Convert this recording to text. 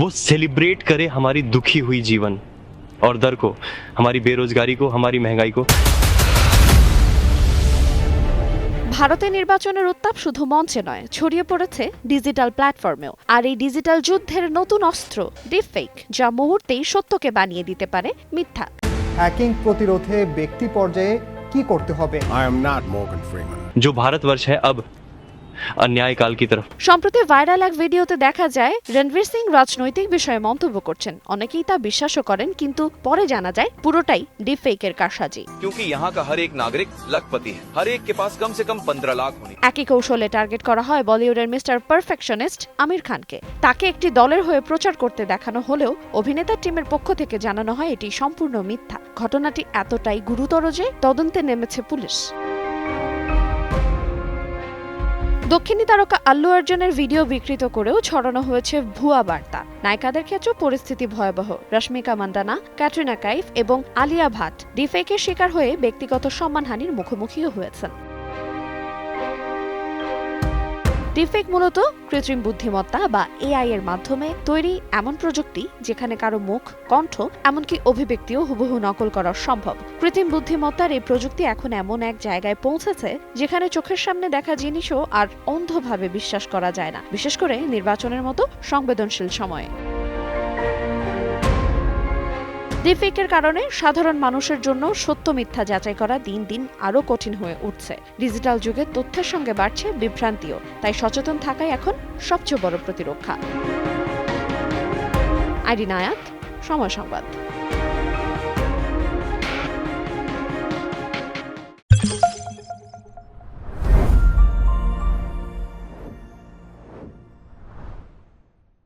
वो सेलिब्रेट करे हमारी दुखी हुई जीवन और दर को, हमारी बेरोजगारी को, हमारी महंगाई को। ভারতে নির্বাচনের উত্তাপ শুধু মঞ্চে নয়, ছড়িয়ে পড়েছে ডিজিটাল প্ল্যাটফর্মেও। আর এই ডিজিটাল যুদ্ধের নতুন অস্ত্র ডিপফেক, যা মুহূর্তেই সত্যকে বানিয়ে দিতে পারে মিথ্যা। হ্যাকিং প্রতিরোধে ব্যক্তি পর্যায়ে কি করতে হবে? I am not Morgan Freeman. जो भारतवर्ष है अब अन्याय काल की तरफ। সম্প্রতি ভাইরাল এক ভিডিওতে দেখা যায় রণবীর সিং রাজনৈতিক বিষয়ে মন্তব্য করছেন। অনেকেই তা বিশ্বাসও করেন, কিন্তু পরে জানা যায় পুরোটাই ডিপফেকের কারসাজি। क्योंकि यहाँ का हर एक नागरिक लखपति है, हर एक के पास कम से कम 15 लाख होने। একই কৌশলে টার্গেট করা হয় বলিউডের মিস্টার পারফেকশনিস্ট আমির খানকে। তাকে একটি দলের হয়ে প্রচার করতে দেখানো হলেও অভিনেতার টিমের পক্ষ থেকে জানানো হয় এটি সম্পূর্ণ মিথ্যা। ঘটনাটি এতটাই গুরুতর যে তদন্তে নেমেছে পুলিশ। দক্ষিণী তারকা আল্লু অর্জুনের ভিডিও বিকৃত করেও ছড়ানো হয়েছে ভুয়া বার্তা। নায়িকাদের ক্ষেত্রেও পরিস্থিতি ভয়াবহ। রশ্মিকা মান্দানা, ক্যাটরিনা কাইফ এবং আলিয়া ভাট ডিফেকের শিকার হয়ে ব্যক্তিগত সম্মানহানির মুখোমুখিও হয়েছেন। ডিফেক মূলত কৃত্রিম বুদ্ধিমত্তা বা এআই এর মাধ্যমে তৈরি এমন প্রযুক্তি যেখানে কারো মুখ, কণ্ঠ, এমনকি অভিব্যক্তিও হুবহু নকল করা সম্ভব। কৃত্রিম বুদ্ধিমত্তার এই প্রযুক্তি এখন এমন এক জায়গায় পৌঁছেছে যেখানে চোখের সামনে দেখা জিনিসও আর অন্ধভাবে বিশ্বাস করা যায় না, বিশেষ করে নির্বাচনের মতো সংবেদনশীল সময়ে। ডিপফেকের কারণে সাধারণ মানুষের জন্য সত্য মিথ্যা যাচাই করা দিন দিন আরও কঠিন হয়ে উঠছে। ডিজিটাল যুগে তথ্যের সঙ্গে বাড়ছে বিভ্রান্তিও, তাই সচেতন থাকাই এখন সবচেয়ে বড় প্রতিরক্ষা। আইরিন আয়াত, সময় সংবাদ।